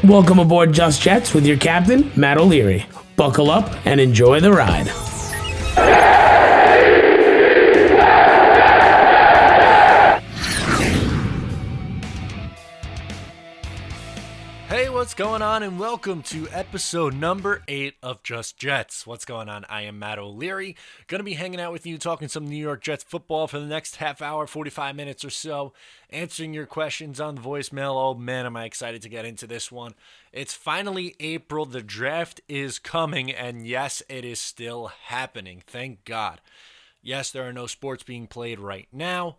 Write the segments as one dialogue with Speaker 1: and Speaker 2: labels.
Speaker 1: Welcome aboard Just Jets with your captain, Matt O'Leary. Buckle up and enjoy the ride.
Speaker 2: Hey, what's going on, and welcome to episode number 8 of Just Jets. What's going on? I am Matt O'Leary, going to be hanging out with you, talking some New York Jets football for the next half hour, 45 minutes or so, answering your questions on the voicemail. Oh man, am I excited to get into this one. It's finally April, the draft is coming, and yes, it is still happening, thank God. Yes, there are no sports being played right now,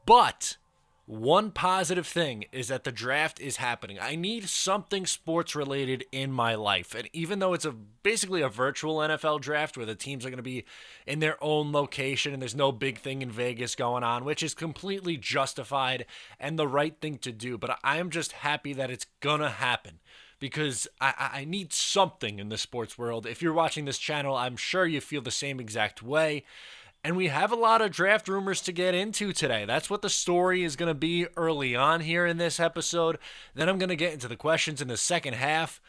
Speaker 2: but one positive thing is that the draft is happening. I need something sports related in my life. And even though it's basically a virtual NFL draft where the teams are going to be in their own location and there's no big thing in Vegas going on, which is completely justified and the right thing to do. But I am just happy that it's going to happen because I need something in the sports world. If you're watching this channel, I'm sure you feel the same exact way. And we have a lot of draft rumors to get into today. That's what the story is going to be early on here in this episode. Then I'm going to get into the questions in the second half.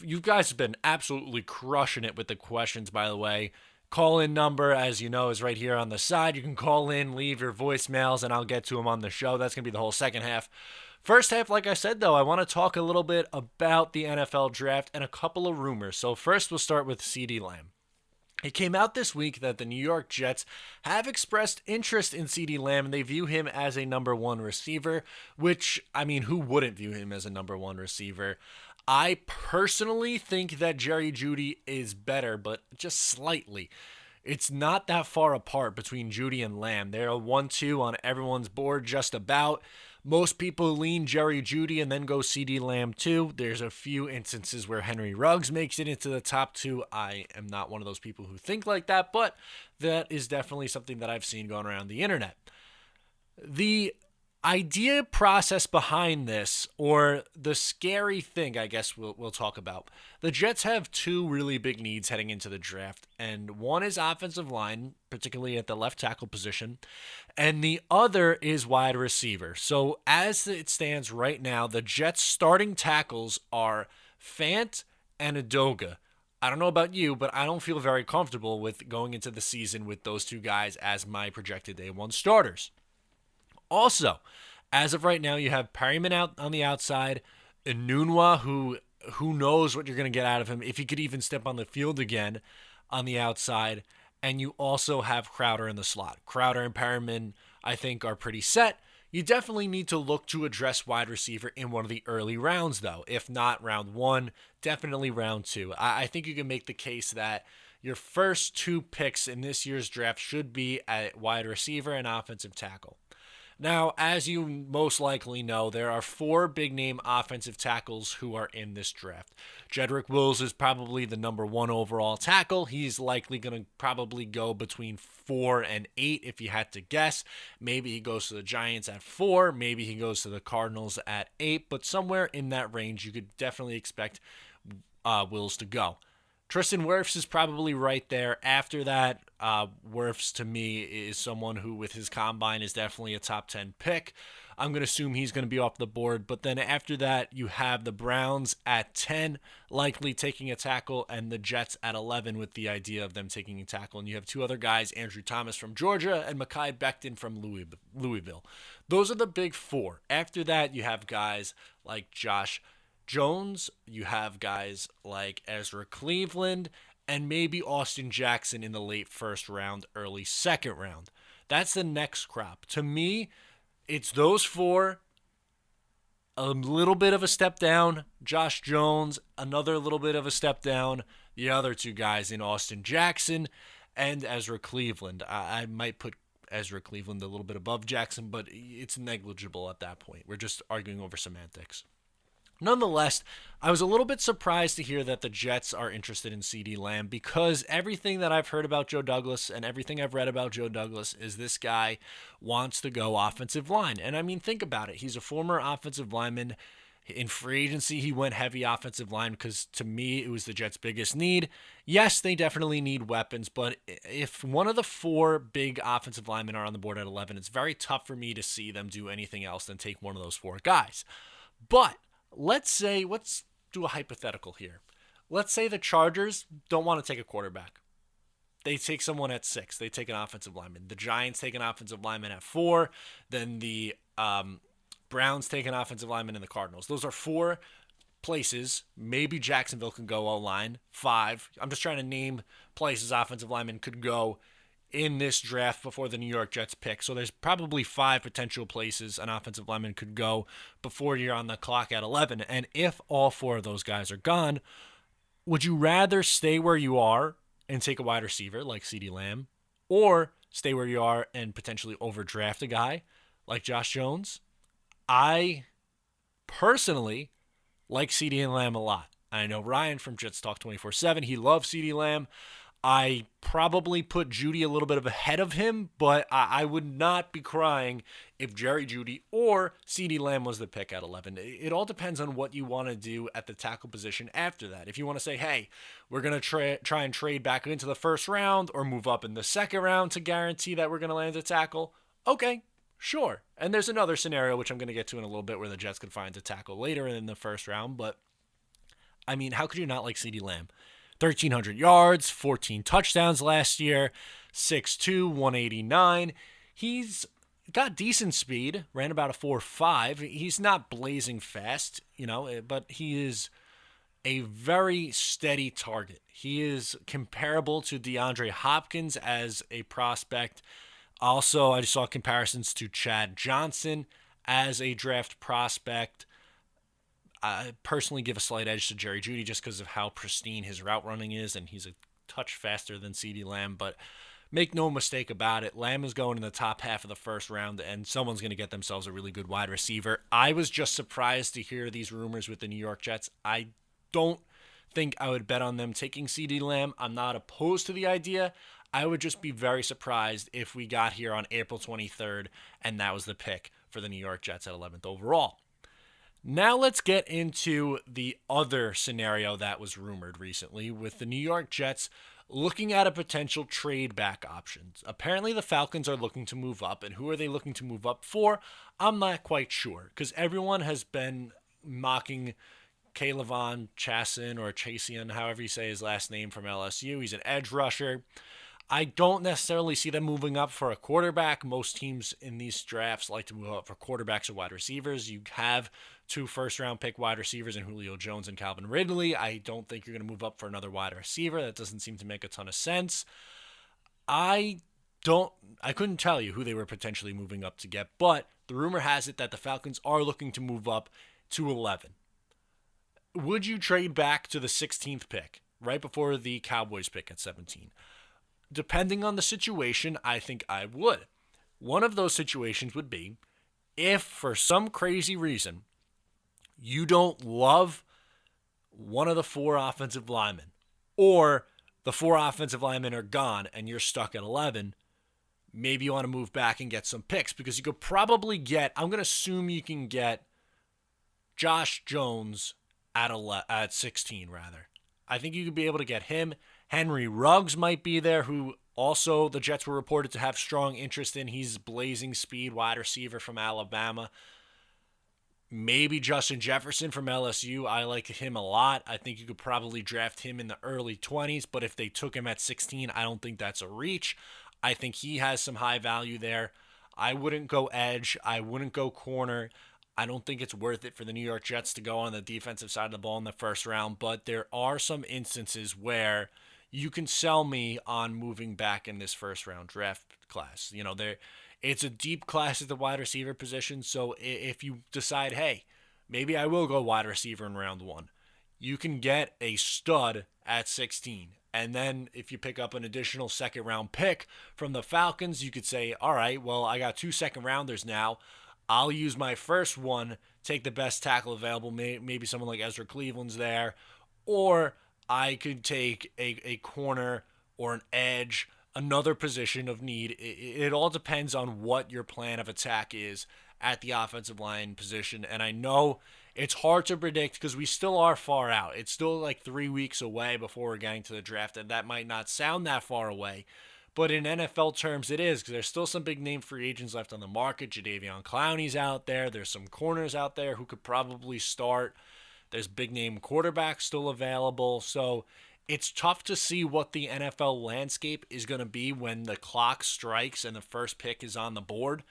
Speaker 2: You guys have been absolutely crushing it with the questions, by the way. Call-in number, as you know, is right here on the side. You can call in, leave your voicemails, and I'll get to them on the show. That's going to be the whole second half. First half, like I said, though, I want to talk a little bit about the NFL draft and a couple of rumors. So first, we'll start with CeeDee Lamb. It came out this week that the New York Jets have expressed interest in CeeDee Lamb, and they view him as a number one receiver, which, I mean, who wouldn't view him as a number one receiver? I personally think that Jerry Jeudy is better, but just slightly. It's not that far apart between Jeudy and Lamb. They're a 1-2 on everyone's board just about. Most people lean Jerry Jeudy and then go CeeDee Lamb too. There's a few instances where Henry Ruggs makes it into the top 2. I am not one of those people who think like that, but that is definitely something that I've seen going around the internet. The idea process behind this, or the scary thing, I guess we'll talk about. The Jets have 2 really big needs heading into the draft, and one is offensive line, particularly at the left tackle position, and the other is wide receiver. So as it stands right now, the Jets' starting tackles are Fant and Udoka. I don't know about you, but I don't feel very comfortable with going into the season with those 2 guys as my projected day 1 starters. Also, as of right now, you have Perryman out on the outside, Enunwa, who knows what you're going to get out of him, if he could even step on the field again on the outside, and you also have Crowder in the slot. Crowder and Perryman, I think, are pretty set. You definitely need to look to address wide receiver in one of the early rounds, though. If not round 1, definitely round 2. I think you can make the case that your first 2 picks in this year's draft should be at wide receiver and offensive tackle. Now, as you most likely know, there are 4 big-name offensive tackles who are in this draft. Jedrick Wills is probably the number 1 overall tackle. He's likely going to probably go between 4 and 8 if you had to guess. Maybe he goes to the Giants at 4. Maybe he goes to the Cardinals at 8. But somewhere in that range, you could definitely expect Wills to go. Tristan Wirfs is probably right there. After that, Wirfs to me is someone who with his combine is definitely a top 10 pick. I'm going to assume he's going to be off the board. But then after that, you have the Browns at 10, likely taking a tackle, and the Jets at 11 with the idea of them taking a tackle. And you have 2 other guys, Andrew Thomas from Georgia and Mekhi Becton from Louisville. Those are the big 4. After that, you have guys like Josh Jones, you have guys like Ezra Cleveland, and maybe Austin Jackson in the late first round, early second round. That's the next crop. To me, it's those 4, a little bit of a step down, Josh Jones, another little bit of a step down, the other 2 guys in Austin Jackson and Ezra Cleveland. I might put Ezra Cleveland a little bit above Jackson, but it's negligible at that point. We're just arguing over semantics. Nonetheless, I was a little bit surprised to hear that the Jets are interested in CeeDee Lamb because everything that I've heard about Joe Douglas and everything I've read about Joe Douglas is this guy wants to go offensive line. And I mean, think about it. He's a former offensive lineman. In free agency, he went heavy offensive line because, to me, it was the Jets' biggest need. Yes, they definitely need weapons, but if one of the 4 big offensive linemen are on the board at 11, it's very tough for me to see them do anything else than take one of those 4 guys. But let's do a hypothetical here. Let's say the Chargers don't want to take a quarterback. They take someone at 6. They take an offensive lineman. The Giants take an offensive lineman at 4. Then the Browns take an offensive lineman, and the Cardinals. Those are 4 places. Maybe Jacksonville can go O-line. 5. I'm just trying to name places offensive linemen could go in this draft before the New York Jets pick. So there's probably 5 potential places an offensive lineman could go before you're on the clock at 11. And if all 4 of those guys are gone, would you rather stay where you are and take a wide receiver like CeeDee Lamb, or stay where you are and potentially overdraft a guy like Josh Jones? I personally like CeeDee Lamb a lot. I know Ryan from Jets Talk 24/7, he loves CeeDee Lamb. I probably put Judy a little bit ahead of him, but I would not be crying if Jerry Judy or CeeDee Lamb was the pick at 11. It all depends on what you want to do at the tackle position after that. If you want to say, hey, we're going to try and trade back into the first round or move up in the second round to guarantee that we're going to land a tackle, okay, sure. And there's another scenario, which I'm going to get to in a little bit, where the Jets could find a tackle later in the first round. But, I mean, how could you not like CeeDee Lamb? 1,300 yards, 14 touchdowns last year, 6'2", 189. He's got decent speed, ran about a 4.5. He's not blazing fast, but he is a very steady target. He is comparable to DeAndre Hopkins as a prospect. Also, I saw comparisons to Chad Johnson as a draft prospect. I personally give a slight edge to Jerry Judy just because of how pristine his route running is, and he's a touch faster than CeeDee Lamb. But make no mistake about it, Lamb is going in the top half of the first round, and someone's going to get themselves a really good wide receiver. I was just surprised to hear these rumors with the New York Jets. I don't think I would bet on them taking CeeDee Lamb. I'm not opposed to the idea. I would just be very surprised if we got here on April 23rd, and that was the pick for the New York Jets at 11th overall. Now let's get into the other scenario that was rumored recently with the New York Jets looking at a potential trade back options. Apparently the Falcons are looking to move up, and who are they looking to move up for? I'm not quite sure, because everyone has been mocking K'Lavon Chaisson or Chasian, however you say his last name, from LSU. He's an edge rusher. I don't necessarily see them moving up for a quarterback. Most teams in these drafts like to move up for quarterbacks or wide receivers. You have 2 first-round pick wide receivers in Julio Jones and Calvin Ridley. I don't think you're going to move up for another wide receiver. That doesn't seem to make a ton of sense. I couldn't tell you who they were potentially moving up to get, but the rumor has it that the Falcons are looking to move up to 11. Would you trade back to the 16th pick, right before the Cowboys pick at 17? Depending on the situation, I think I would. One of those situations would be if, for some crazy reason, you don't love one of the 4 offensive linemen, or the 4 offensive linemen are gone and you're stuck at 11, maybe you want to move back and get some picks, because you could probably get, I'm going to assume you can get Josh Jones at 16 rather. I think you could be able to get him. Henry Ruggs might be there, who also the Jets were reported to have strong interest in. He's blazing speed wide receiver from Alabama. Maybe Justin Jefferson from LSU. I like him a lot. I think you could probably draft him in the early 20s, but if they took him at 16, I don't think that's a reach. I think he has some high value there. I wouldn't go edge. I wouldn't go corner. I don't think it's worth it for the New York Jets to go on the defensive side of the ball in the first round, but there are some instances where you can sell me on moving back in this first round draft class. It's a deep class at the wide receiver position, so if you decide, hey, maybe I will go wide receiver in round 1, you can get a stud at 16. And then if you pick up an additional second round pick from the Falcons, you could say, all right, well, I got 2 second rounders now. I'll use my first one, take the best tackle available, maybe someone like Ezra Cleveland's there, or I could take a corner or an edge, another position of need. It all depends on what your plan of attack is at the offensive line position. And I know it's hard to predict because we still are far out. It's still like 3 weeks away before we're getting to the draft, and that might not sound that far away. but in NFL terms, it is, because there's still some big name free agents left on the market. Jadeveon Clowney's out there. There's some corners out there who could probably start. There's big name quarterbacks still available. So it's tough to see what the NFL landscape is going to be when the clock strikes and the first pick is on the board.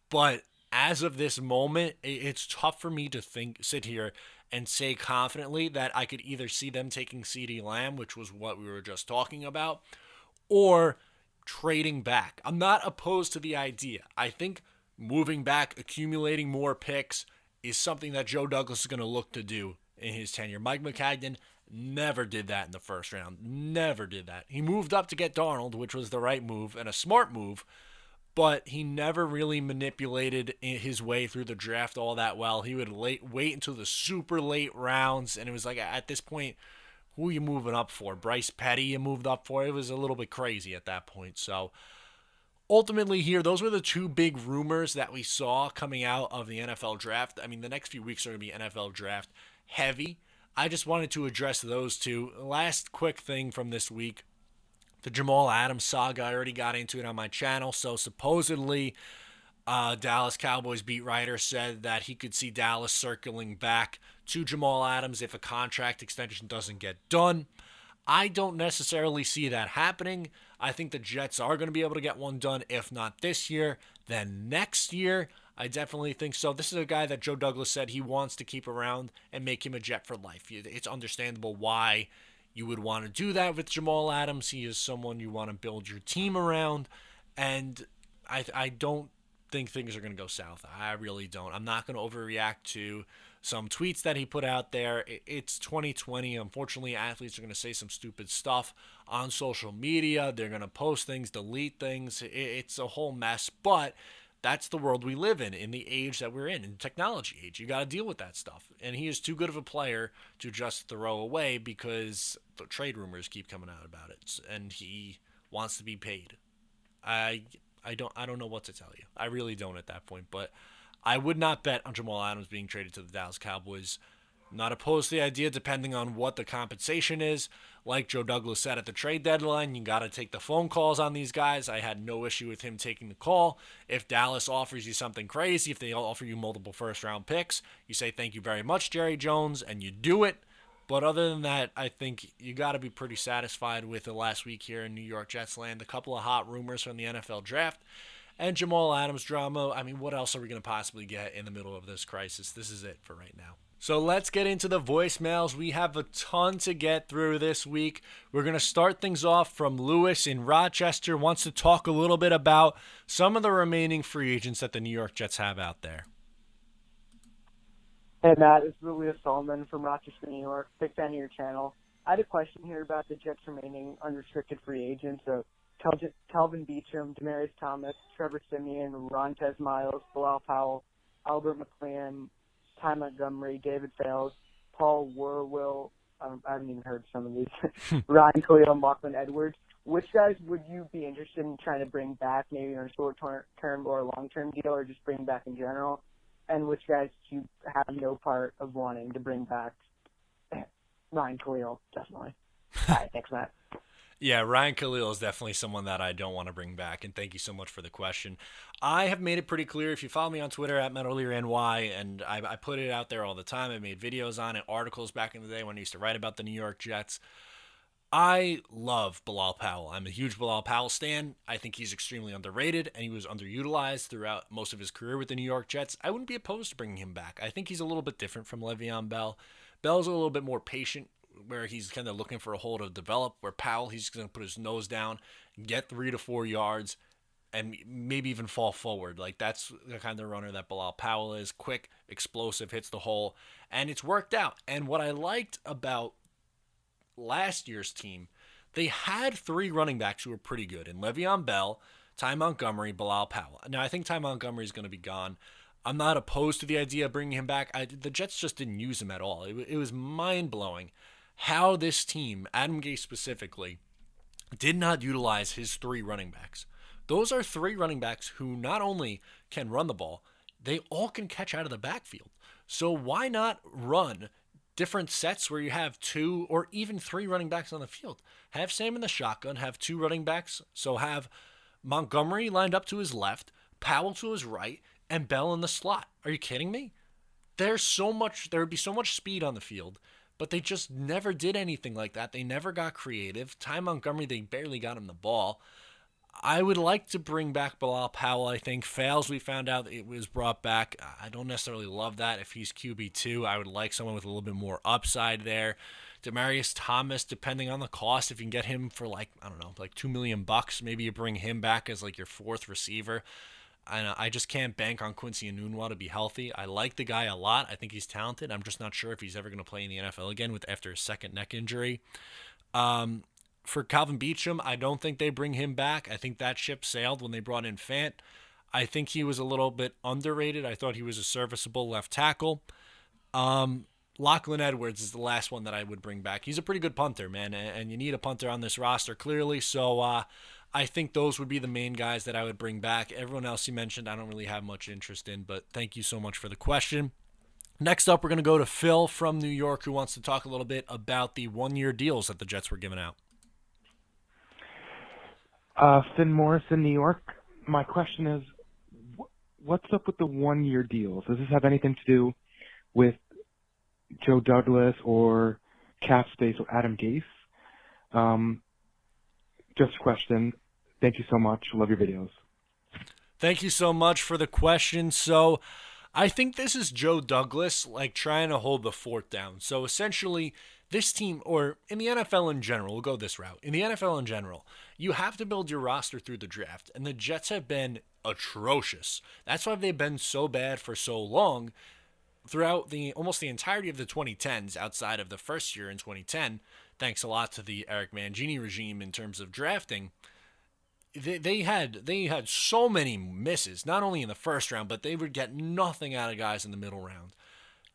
Speaker 2: But as of this moment, it's tough for me to sit here and say confidently that I could either see them taking CeeDee Lamb, which was what we were just talking about, or trading back. I'm not opposed to the idea. I think moving back, accumulating more picks is something that Joe Douglas is going to look to do in his tenure. Mike McCagnon never did that in the first round. Never did that. He moved up to get Darnold, which was the right move and a smart move, but he never really manipulated his way through the draft all that well. He would wait until the super late rounds, and it was like, at this point, who are you moving up for? Bryce Petty you moved up for? It was a little bit crazy at that point. So ultimately here, those were the two big rumors that we saw coming out of the NFL draft. I mean, the next few weeks are going to be NFL draft heavy. I just wanted to address those two. Last quick thing from this week, the Jamal Adams saga. I already got into it on my channel. So supposedly, Dallas Cowboys beat writer said that he could see Dallas circling back to Jamal Adams if a contract extension doesn't get done. I don't necessarily see that happening. I think the Jets are going to be able to get one done, if not this year, then next year. I definitely think so. This is a guy that Joe Douglas said he wants to keep around and make him a Jet for life. It's understandable why you would want to do that with Jamal Adams. He is someone you want to build your team around, and I don't think things are going to go south. I really don't. I'm not going to overreact to some tweets that he put out there. It's 2020. Unfortunately, athletes are going to say some stupid stuff on social media. They're going to post things, delete things. It's a whole mess, but that's the world we live in the age that we're in technology age. You got to deal with that stuff. And he is too good of a player to just throw away because the trade rumors keep coming out about it. And he wants to be paid. I don't know what to tell you. I really don't at that point. But I would not bet on Jamal Adams being traded to the Dallas Cowboys. Not opposed to the idea, depending on what the compensation is. Like Joe Douglas said at the trade deadline, you got to take the phone calls on these guys. I had no issue with him taking the call. If Dallas offers you something crazy, if they offer you multiple first-round picks, you say thank you very much, Jerry Jones, and you do it. But other than that, I think you got to be pretty satisfied with the last week here in New York Jets land. A couple of hot rumors from the NFL draft and Jamal Adams drama. I mean, what else are we going to possibly get in the middle of this crisis? This is it for right now. So let's get into the voicemails. We have a ton to get through this week. We're going to start things off from Lewis in Rochester. Wants to talk a little bit about some of the remaining free agents that the New York Jets have out there.
Speaker 3: Hey, Matt. It's Lewis Solomon from Rochester, New York. Big fan of your channel. I had a question here about the Jets' remaining unrestricted free agents. So Calvin Beachum, Demaryius Thomas, Trevor Siemian, Rontez Miles, Bilal Powell, Albert McLean, Ty Montgomery, David Fales, Paul Werwill, I haven't even heard some of these, Ryan Khalil, Lachlan Edwards. Which guys would you be interested in trying to bring back, maybe on a short-term or a long-term deal, or just bring back in general? And which guys do you have no part of wanting to bring back? Ryan Khalil, definitely. All right, thanks, Matt.
Speaker 2: Yeah, Ryan Khalil is definitely someone that I don't want to bring back, and thank you so much for the question. I have made it pretty clear. If you follow me on Twitter at MattO'LearyNY, and I put it out there all the time. I made videos on it, articles back in the day when I used to write about the New York Jets. I love Bilal Powell. I'm a huge Bilal Powell stan. I think he's extremely underrated, and he was underutilized throughout most of his career with the New York Jets. I wouldn't be opposed to bringing him back. I think he's a little bit different from Le'Veon Bell. Bell's a little bit more patient, where he's kind of looking for a hole to develop, where Powell, he's going to put his nose down, get 3 to 4 yards, and maybe even fall forward. Like, that's the kind of runner that Bilal Powell is. Quick, explosive, hits the hole, and it's worked out. And what I liked about last year's team, they had 3 running backs who were pretty good, and Le'Veon Bell, Ty Montgomery, Bilal Powell. Now, I think Ty Montgomery is going to be gone. I'm not opposed to the idea of bringing him back. The Jets just didn't use him at all. It was mind-blowing how this team, Adam Gase specifically, did not utilize his 3 running backs. Those are 3 running backs who not only can run the ball, they all can catch out of the backfield. So why not run different sets where you have 2 or even 3 running backs on the field. Have Sam in the shotgun, have 2 running backs, so have Montgomery lined up to his left, Powell to his right, and Bell in the slot. Are you kidding me? There would be so much speed on the field, but they just never did anything like that. They never got creative. Ty Montgomery, they barely got him the ball. I would like to bring back Bilal Powell, I think. Fales, we found out it was brought back. I don't necessarily love that. If he's QB2, I would like someone with a little bit more upside there. Demaryius Thomas, depending on the cost, if you can get him for like $2 million, maybe you bring him back as like your 4th receiver. I just can't bank on Quincy Enunwa to be healthy. I like the guy a lot. I think he's talented. I'm just not sure if he's ever going to play in the NFL again after a second neck injury. For Calvin Beachum, I don't think they bring him back. I think that ship sailed when they brought in Fant. I think he was a little bit underrated. I thought he was a serviceable left tackle. Lachlan Edwards is the last one that I would bring back. He's a pretty good punter, man, and you need a punter on this roster, clearly. So I think those would be the main guys that I would bring back. Everyone else you mentioned, I don't really have much interest in, but thank you so much for the question. Next up, we're going to go to Phil from New York, who wants to talk a little bit about the 1-year deals that the Jets were giving out.
Speaker 4: Finn Morris in New York. My question is, what's up with the 1-year deals? Does this have anything to do with Joe Douglas or cap space or Adam Gase? Just a question. Thank you so much. Love your videos.
Speaker 2: Thank you so much for the question. So I think this is Joe Douglas like trying to hold the fort down. So essentially, this team, or in the NFL in general, we'll go this route. In the NFL in general, you have to build your roster through the draft, and the Jets have been atrocious. That's why they've been so bad for so long throughout almost the entirety of the 2010s, outside of the first year in 2010, thanks a lot to the Eric Mangini regime in terms of drafting. They had so many misses, not only in the first round, but they would get nothing out of guys in the middle round.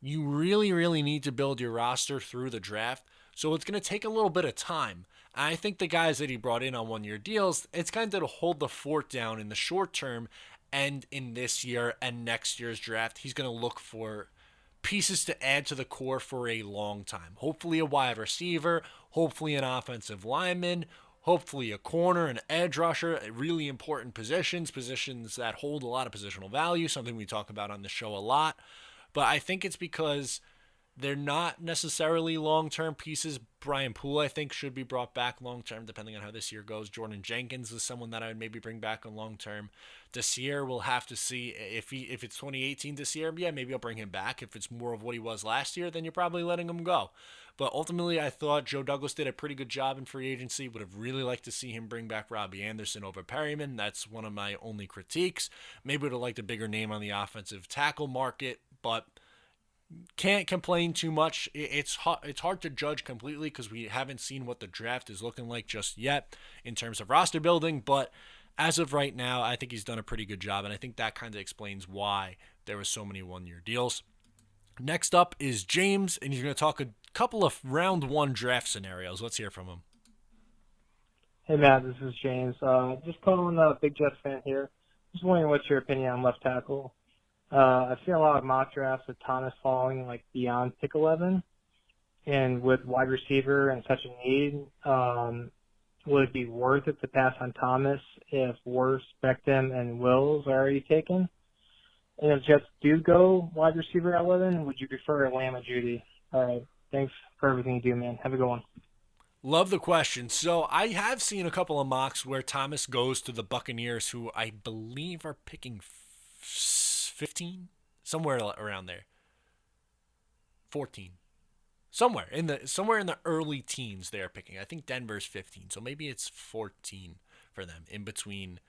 Speaker 2: You really, really need to build your roster through the draft, so it's going to take a little bit of time. I think the guys that he brought in on 1-year deals, it's kind of to hold the fort down in the short term, and in this year and next year's draft, he's going to look for pieces to add to the core for a long time. Hopefully a wide receiver, hopefully an offensive lineman, hopefully a corner, an edge rusher, really important positions that hold a lot of positional value, something we talk about on the show a lot. But I think it's because they're not necessarily long-term pieces. Brian Poole, I think, should be brought back long-term, depending on how this year goes. Jordan Jenkins is someone that I would maybe bring back on long-term. Desir, we'll have to see if it's 2018 Desir, yeah, maybe I'll bring him back. If it's more of what he was last year, then you're probably letting him go. But ultimately, I thought Joe Douglas did a pretty good job in free agency. Would have really liked to see him bring back Robbie Anderson over Perryman. That's one of my only critiques. Maybe would have liked a bigger name on the offensive tackle market, but can't complain too much. It's hard to judge completely because we haven't seen what the draft is looking like just yet in terms of roster building. But as of right now, I think he's done a pretty good job, and I think that kind of explains why there were so many 1-year deals. Next up is James, and he's going to talk a couple of round 1 draft scenarios. Let's hear from him.
Speaker 5: Hey, Matt, this is James. Just calling a big Jets fan here. Just wondering what's your opinion on left tackle. I've seen a lot of mock drafts with Thomas falling like beyond pick 11, and with wide receiver and such a need, would it be worth it to pass on Thomas if Wirfs, Beckham, and Wills are already taken? And if Jets do go wide receiver at 11, would you prefer Lamb or Judy? All right, thanks for everything you do, man. Have a good one.
Speaker 2: Love the question. So I have seen a couple of mocks where Thomas goes to the Buccaneers, who I believe are picking 15, somewhere around there. 14. Somewhere in the early teens they're picking. I think Denver's 15, so maybe it's 14 for them in between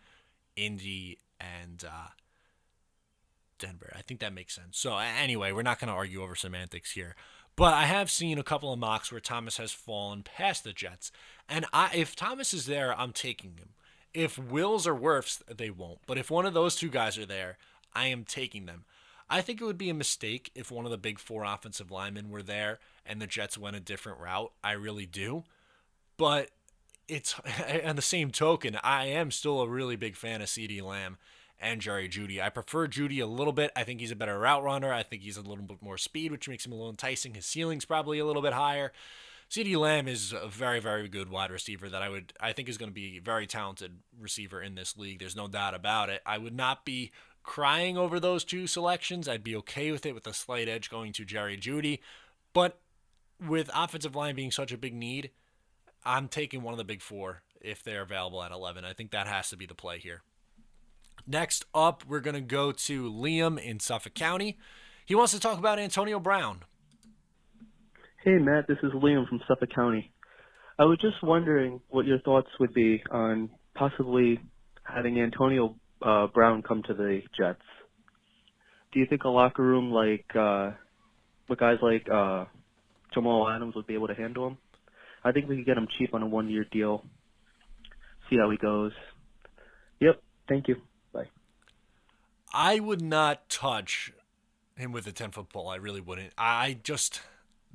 Speaker 2: Indy and Denver. I think that makes sense. So anyway, we're not going to argue over semantics here. But I have seen a couple of mocks where Thomas has fallen past the Jets. And if Thomas is there, I'm taking him. If Wills or Wirfs, they won't. But if one of those two guys are there, I am taking them. I think it would be a mistake if one of the big 4 offensive linemen were there and the Jets went a different route. I really do. But it's on the same token, I am still a really big fan of CeeDee Lamb. and Jerry Jeudy. I prefer Jeudy a little bit. I think he's a better route runner. I think he's a little bit more speed, which makes him a little enticing. His ceiling's probably a little bit higher. CeeDee Lamb is a very, very good wide receiver that I think is going to be a very talented receiver in this league. There's no doubt about it. I would not be crying over those two selections. I'd be okay with it with a slight edge going to Jerry Jeudy. But with offensive line being such a big need, I'm taking one of the big four if they're available at 11. I think that has to be the play here. Next up, we're going to go to Liam in Suffolk County. He wants to talk about Antonio Brown.
Speaker 6: Hey, Matt, this is Liam from Suffolk County. I was just wondering what your thoughts would be on possibly having Antonio Brown come to the Jets. Do you think a locker room with guys like Jamal Adams would be able to handle him? I think we could get him cheap on a one-year deal, see how he goes. Yep, thank you. Bye.
Speaker 2: I would not touch him with a 10-foot pole. I really wouldn't.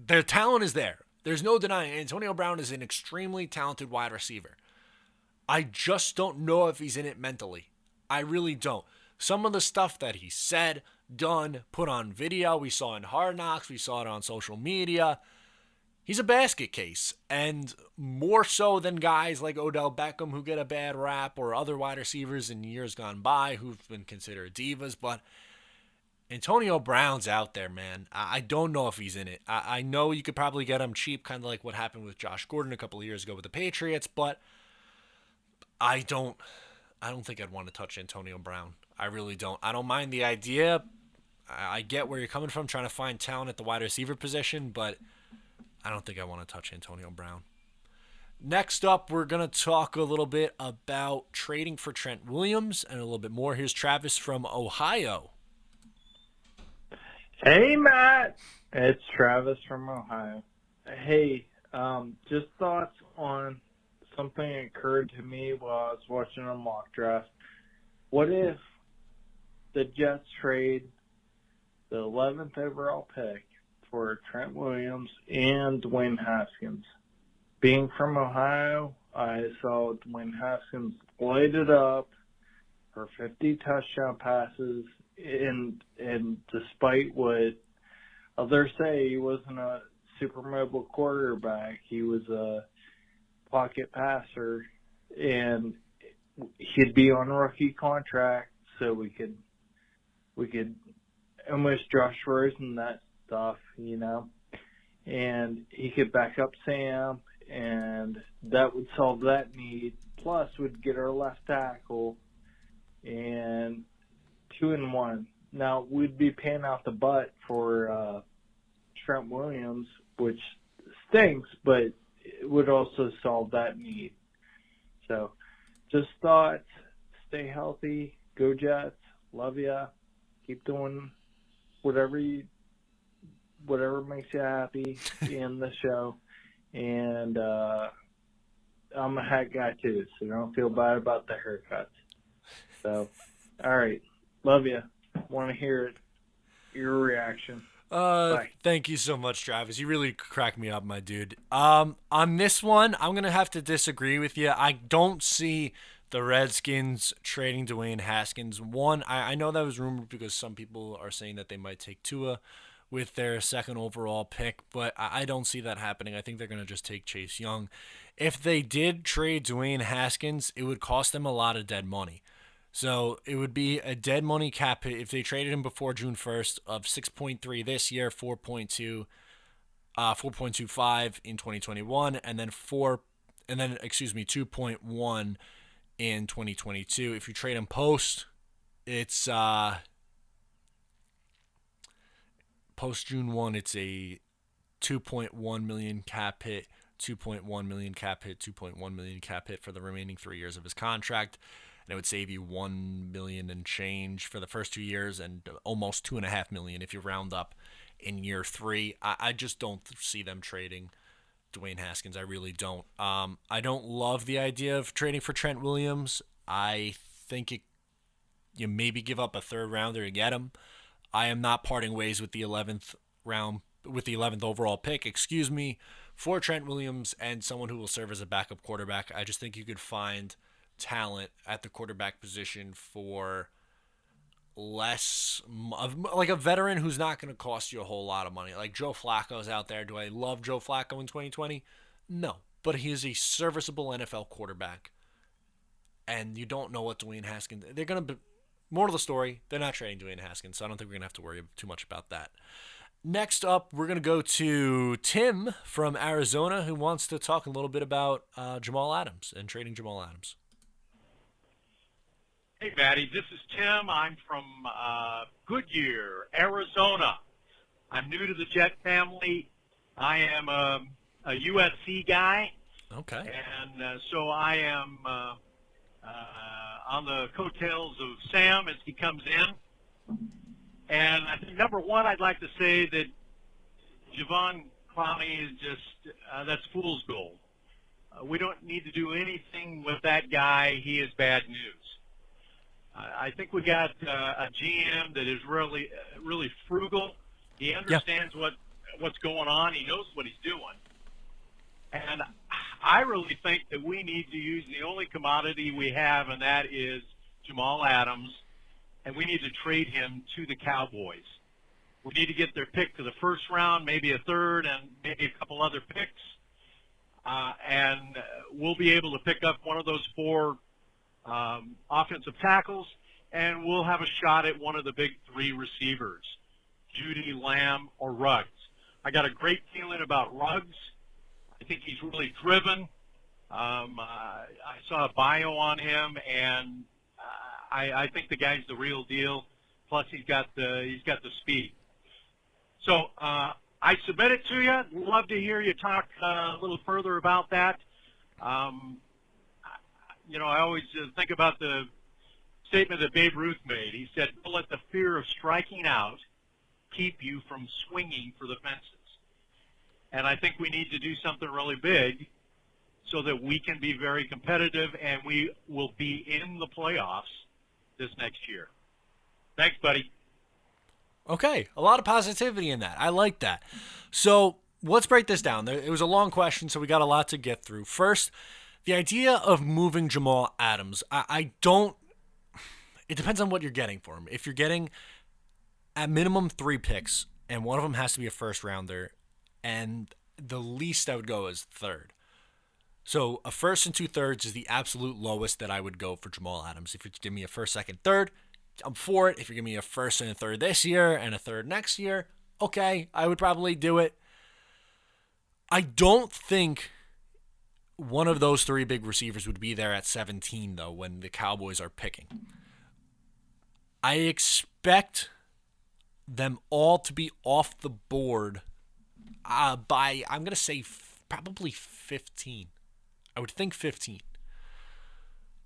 Speaker 2: Their talent is there. There's no denying Antonio Brown is an extremely talented wide receiver. I just don't know if he's in it mentally. I really don't. Some of the stuff that he said, done, put on video, we saw in Hard Knocks, we saw it on social media. He's a basket case, and more so than guys like Odell Beckham who get a bad rap or other wide receivers in years gone by who've been considered divas, but Antonio Brown's out there, man. I don't know if he's in it. I know you could probably get him cheap, kind of like what happened with Josh Gordon a couple of years ago with the Patriots, but I don't think I'd want to touch Antonio Brown. I really don't. I don't mind the idea. I get where you're coming from, trying to find talent at the wide receiver position, but I don't think I want to touch Antonio Brown. Next up, we're going to talk a little bit about trading for Trent Williams and a little bit more. Here's Travis from Ohio.
Speaker 5: Hey, Matt. It's Travis from Ohio. Hey, just thoughts on something that occurred to me while I was watching a mock draft. What if the Jets trade the 11th overall pick for Trent Williams and Dwayne Haskins? Being from Ohio, I saw Dwayne Haskins light it up for 50 touchdown passes, and despite what others say, he wasn't a super mobile quarterback. He was a pocket passer, and he'd be on a rookie contract, so we could almost Josh Rosen that stuff, and he could back up Sam, and that would solve that need. Plus, we'd get our left tackle and 2-1. Now, we'd be paying out the butt for Trent Williams, which stinks, but it would also solve that need. So, just thoughts. Stay healthy. Go Jets. Love ya. Keep doing whatever makes you happy in the show. And I'm a hat guy too, so don't feel bad about the haircuts. So, all right. Love you. Want to hear it. Your reaction. Bye.
Speaker 2: Thank you so much, Travis. You really cracked me up, my dude. On this one, I'm going to have to disagree with you. I don't see the Redskins trading Dwayne Haskins. One, I know that was rumored because some people are saying that they might take Tua with their second overall pick, but I don't see that happening. I think they're going to just take Chase Young. If they did trade Dwayne Haskins, it would cost them a lot of dead money. So it would be a dead money cap hit if they traded him before June 1st of 6.3 this year, 4.2, 4.25 in 2021, and then 2.1 in 2022. If you trade him post, it's post June 1, it's a 2.1 million cap hit, 2.1 million cap hit, 2.1 million cap hit for the remaining 3 years of his contract. And it would save you $1 million and change for the first 2 years and almost $2.5 million if you round up in year 3. I just don't see them trading Dwayne Haskins. I really don't. I don't love the idea of trading for Trent Williams. I think you maybe give up a third rounder to get him. I am not parting ways with the 11th overall pick, for Trent Williams and someone who will serve as a backup quarterback. I just think you could find talent at the quarterback position for like a veteran who's not going to cost you a whole lot of money. Like Joe Flacco's out there. Do I love Joe Flacco in 2020? No, but he is a serviceable NFL quarterback. And you don't know what Dwayne Haskins. They're going to be. Moral of the story, they're not trading Dwayne Haskins, so I don't think we're going to have to worry too much about that. Next up, we're going to go to Tim from Arizona, who wants to talk a little bit about Jamal Adams and trading Jamal Adams.
Speaker 7: Hey, Maddie, this is Tim. I'm from Goodyear, Arizona. I'm new to the Jet family. I am a USC guy.
Speaker 2: Okay.
Speaker 7: And so I am on the coattails of Sam as he comes in. And I think, number one, I'd like to say that Javon Clowney is just, that's fool's gold. We don't need to do anything with that guy. He is bad news. I think we got a GM that is really frugal. He understands what's going on. He knows what he's doing. And I really think that we need to use the only commodity we have, and that is Jamal Adams, and we need to trade him to the Cowboys. We need to get their pick to the first round, maybe a third, and maybe a couple other picks. And we'll be able to pick up one of those four offensive tackles, and we'll have a shot at one of the big three receivers, CeeDee Lamb or Ruggs. I got a great feeling about Ruggs. I think he's really driven. I saw a bio on him, and I think the guy's the real deal. Plus, he's got the speed. So I submit it to you. Love to hear you talk a little further about that. You know, I always think about the statement that Babe Ruth made. He said, "Don't let the fear of striking out keep you from swinging for the fences." And I think we need to do something really big so that we can be very competitive and we will be in the playoffs this next year. Thanks, buddy.
Speaker 2: Okay, a lot of positivity in that. I like that. So let's break this down. It was a long question, so we got a lot to get through. First, the idea of moving Jamal Adams, I don't – it depends on what you're getting for him. If you're getting at minimum 3 picks and one of them has to be a first-rounder, and the least I would go is third. So a first and 2/3 is the absolute lowest that I would go for Jamal Adams. If you give me a first, second, third, I'm for it. If you give me a first and a third this year and a third next year, okay, I would probably do it. I don't think one of those 3 big receivers would be there at 17, though, when the Cowboys are picking. I expect them all to be off the board by, I'm going to say, probably 15. I would think 15.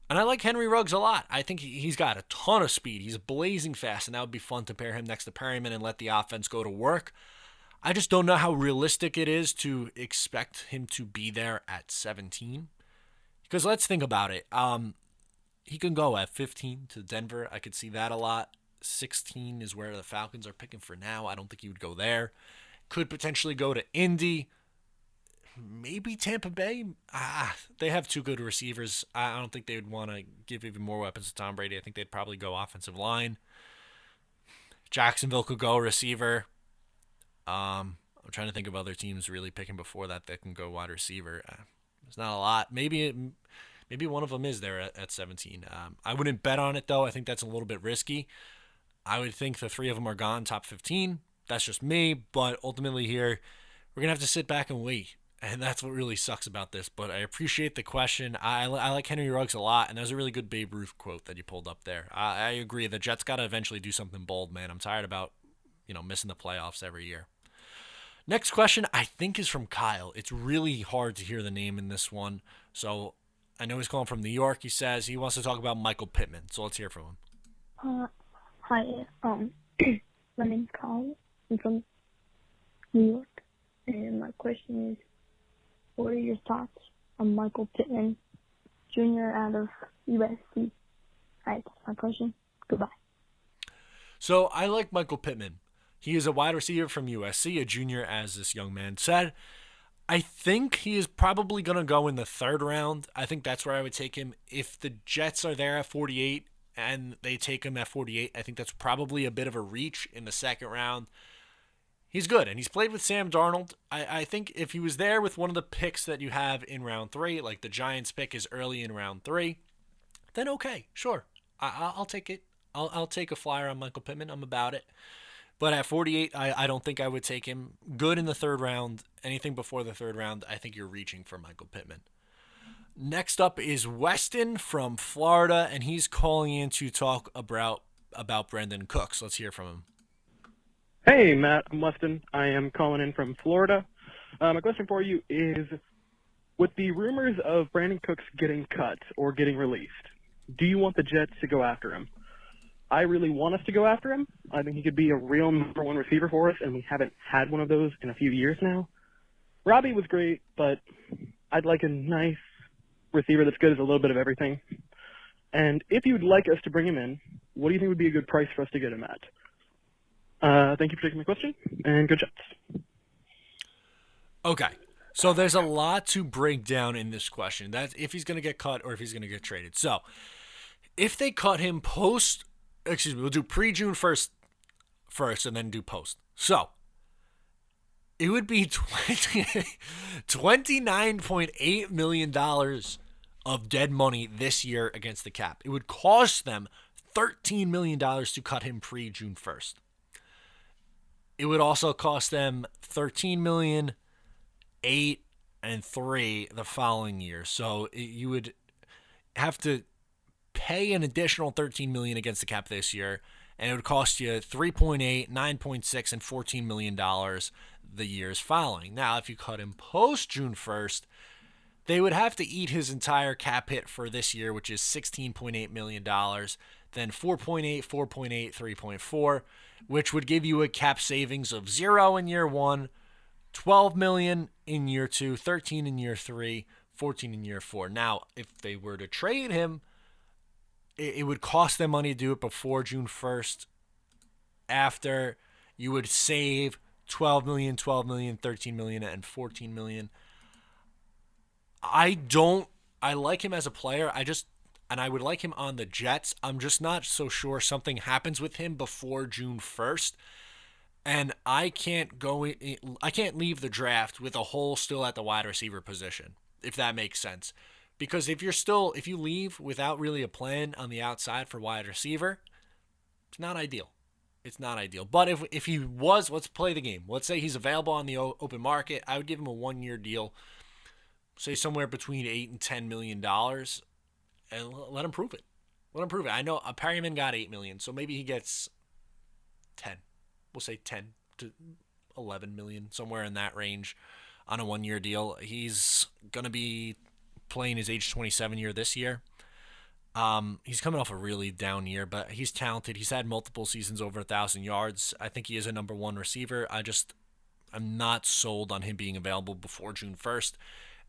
Speaker 2: And I like Henry Ruggs a lot. I think he's got a ton of speed. He's blazing fast, and that would be fun to pair him next to Perryman and let the offense go to work. I just don't know how realistic it is to expect him to be there at 17. Because let's think about it. He can go at 15 to Denver. I could see that a lot. 16 is where the Falcons are picking for now. I don't think he would go there. Could potentially go to Indy. Maybe Tampa Bay. They have 2 good receivers. I don't think they would want to give even more weapons to Tom Brady. I think they'd probably go offensive line. Jacksonville could go receiver. I'm trying to think of other teams really picking before that can go wide receiver. There's not a lot. Maybe one of them is there at 17. I wouldn't bet on it, though. I think that's a little bit risky. I would think the 3 of them are gone, top 15. That's just me. But ultimately here, we're going to have to sit back and wait. And that's what really sucks about this. But I appreciate the question. I like Henry Ruggs a lot. And there's a really good Babe Ruth quote that you pulled up there. I agree. The Jets got to eventually do something bold, man. I'm tired about, missing the playoffs every year. Next question, I think, is from Kyle. It's really hard to hear the name in this one. So I know he's calling from New York. He says he wants to talk about Michael Pittman. So let's hear from him.
Speaker 8: Hi. My name's Kyle. I'm from New York. And my question is, what are your thoughts on Michael Pittman, Jr. out of USC? All right, that's my question. Goodbye.
Speaker 2: So I like Michael Pittman. He is a wide receiver from USC, a junior, as this young man said. I think he is probably going to go in the 3rd round. I think that's where I would take him. If the Jets are there at 48 and they take him at 48, I think that's probably a bit of a reach in the second round. He's good, and he's played with Sam Darnold. I think if he was there with one of the picks that you have in round 3, like the Giants pick is early in round 3, then okay, sure. I'll take it. I'll take a flyer on Michael Pittman. I'm about it. But at 48, I don't think I would take him. Good in the third round. Anything before the third round, I think you're reaching for Michael Pittman. Next up is Weston from Florida, and he's calling in to talk about Brandon Cooks. Let's hear from him.
Speaker 9: Hey, Matt. I'm Weston. I am calling in from Florida. My question for you is, with the rumors of Brandon Cooks getting cut or getting released, do you want the Jets to go after him? I really want us to go after him. I think he could be a real number one receiver for us, and we haven't had one of those in a few years now. Robbie was great, but I'd like a nice receiver that's good at a little bit of everything. And if you'd like us to bring him in, what do you think would be a good price for us to get him at? Thank you for taking my question, and good Jets.
Speaker 2: Okay, so there's a lot to break down in this question. That's if he's going to get cut or if he's going to get traded. So if they cut him we'll do pre-June 1st first and then do post. So it would be $29.8 million of dead money this year against the cap. It would cost them $13 million to cut him pre-June 1st. It would also cost them $13 million, $8 and $3 the following year. So you would have to pay an additional $13 million against the cap this year, and it would cost you $3.8, $9.6, and $14 million the years following. Now, if you cut him post June 1st, they would have to eat his entire cap hit for this year, which is $16.8 million, then 4.8, 4.8, 3.4, which would give you a cap savings of 0 in year 1, 12 million in year 2, 13 in year 3, 14 in year 4. Now, if they were to trade him, it would cost them money to do it before June 1st. After, you would save 12 million, 12 million, 13 million, and 14 million. I like him as a player. And I would like him on the Jets. I'm just not so sure something happens with him before June 1st. And I can't leave the draft with a hole still at the wide receiver position, if that makes sense. Because if you leave without really a plan on the outside for wide receiver, it's not ideal. It's not ideal. But if he was, let's play the game. Let's say he's available on the open market. I would give him a 1-year deal, say somewhere between $8 and $10 million, and let him prove it. Let him prove it. I know Perryman got $8 million, so maybe he gets 10. We'll say 10 to 11 million, somewhere in that range on a 1-year deal. He's going to be playing his age 27 year this year. He's coming off a really down year, but he's talented. He's had multiple seasons over 1,000 yards. I think he is a number 1 receiver. I'm not sold on him being available before June 1st,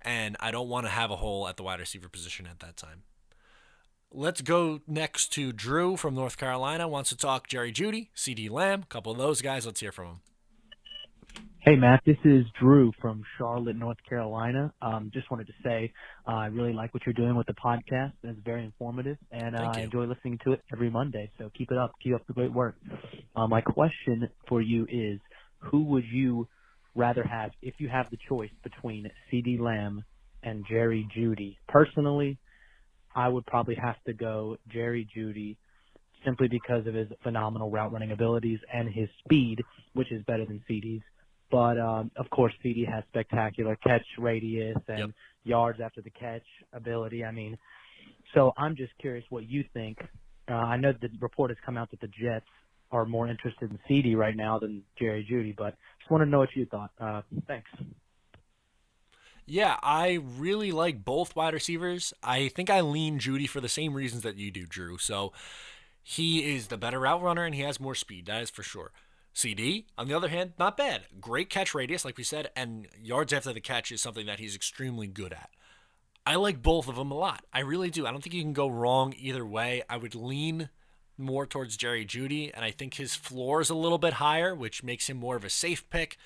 Speaker 2: and I don't want to have a hole at the wide receiver position at that time. Let's go next to Drew from North Carolina. Wants to talk Jerry Jeudy, CeeDee Lamb, a couple of those guys. Let's hear from him.
Speaker 10: Hey, Matt, this is Drew from Charlotte, North Carolina. Just wanted to say I really like what you're doing with the podcast. It's very informative, and I enjoy listening to it every Monday. So keep it up. Keep up the great work. My question for you is, who would you rather have if you have the choice between CeeDee Lamb and Jerry Jeudy? Personally, I would probably have to go Jerry Jeudy simply because of his phenomenal route running abilities and his speed, which is better than CeeDee's. But, of course, CeeDee has spectacular catch radius and yards after the catch ability. I mean, so I'm just curious what you think. I know the report has come out that the Jets are more interested in CeeDee right now than Jerry Jeudy, but just want to know what you thought. Thanks.
Speaker 2: Yeah, I really like both wide receivers. I think I lean Jeudy for the same reasons that you do, Drew. So he is the better route runner and he has more speed. That is for sure. CeeDee, on the other hand, not bad. Great catch radius, like we said, and yards after the catch is something that he's extremely good at. I like both of them a lot. I really do. I don't think you can go wrong either way. I would lean more towards Jerry Jeudy, and I think his floor is a little bit higher, which makes him more of a safe pick.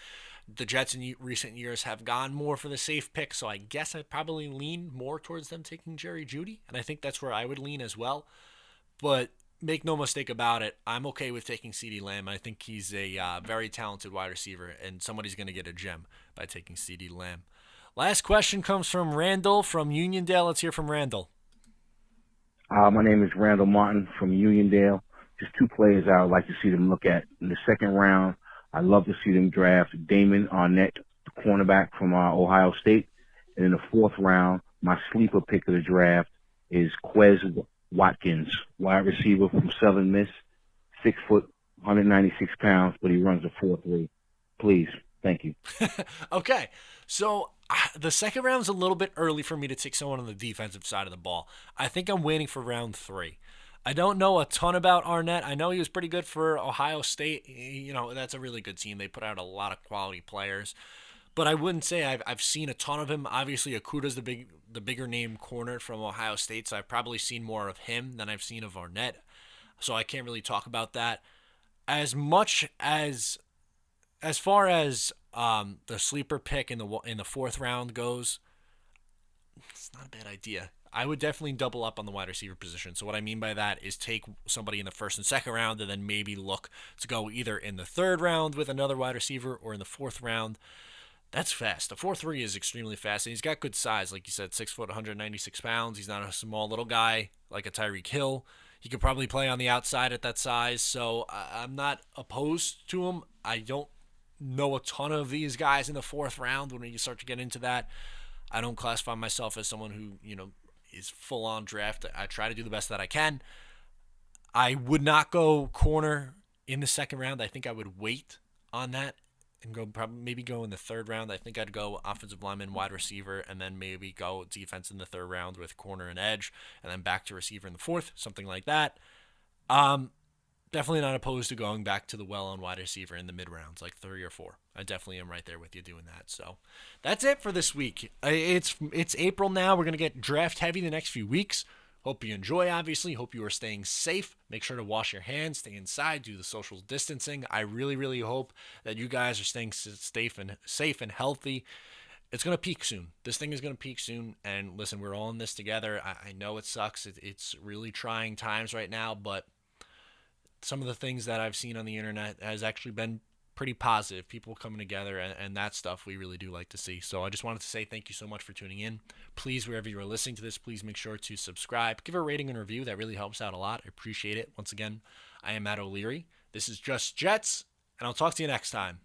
Speaker 2: The Jets in recent years have gone more for the safe pick, so I guess I'd probably lean more towards them taking Jerry Jeudy, and I think that's where I would lean as well. But make no mistake about it, I'm okay with taking CeeDee Lamb. I think he's a very talented wide receiver, and somebody's going to get a gem by taking CeeDee Lamb. Last question comes from Randall from Uniondale. Let's hear from Randall.
Speaker 11: My name is Randall Martin from Uniondale. Just two players I would like to see them look at. In the second round, I'd love to see them draft Damon Arnett, the cornerback from Ohio State. And in the fourth round, my sleeper pick of the draft is Quez Watkins, wide receiver from Southern Miss, 6 foot, 196 pounds, but he runs a 4.3. Please, thank you.
Speaker 2: Okay, so the second round's a little bit early for me to take someone on the defensive side of the ball. I think I'm waiting for round 3. I don't know a ton about Arnett. I know he was pretty good for Ohio State. You know, that's a really good team. They put out a lot of quality players. But I wouldn't say I've seen a ton of him. Obviously, Okuda's the bigger name corner from Ohio State, so I've probably seen more of him than I've seen of Arnett. So I can't really talk about that. As far as the sleeper pick in the fourth round goes, it's not a bad idea. I would definitely double up on the wide receiver position. So what I mean by that is take somebody in the first and second round and then maybe look to go either in the third round with another wide receiver or in the fourth round. That's fast. The 4.3 is extremely fast, and he's got good size. Like you said, 6 foot, 196 pounds. He's not a small little guy like a Tyreek Hill. He could probably play on the outside at that size, so I'm not opposed to him. I don't know a ton of these guys in the fourth round. When you start to get into that, I don't classify myself as someone who, is full-on draft. I try to do the best that I can. I would not go corner in the second round. I think I would wait on that and maybe go in the third round. I think I'd go offensive lineman, wide receiver, and then maybe go defense in the third round with corner and edge, and then back to receiver in the fourth, something like that. Definitely not opposed to going back to the well-on wide receiver in the mid-rounds, like 3 or 4. I definitely am right there with you doing that. So that's it for this week. It's April now. We're going to get draft heavy the next few weeks. Hope you enjoy, obviously. Hope you are staying safe. Make sure to wash your hands, stay inside, do the social distancing. I really, really hope that you guys are staying safe and healthy. It's going to peak soon. This thing is going to peak soon. And listen, we're all in this together. I know it sucks. It's really trying times right now, but some of the things that I've seen on the internet has actually been pretty positive. People coming together, and that stuff we really do like to see. So I just wanted to say thank you so much for tuning in. Please, wherever you are listening to this, please make sure to subscribe. Give a rating and review. That really helps out a lot. I appreciate it. Once again, I am Matt O'Leary. This is Just Jets, and I'll talk to you next time.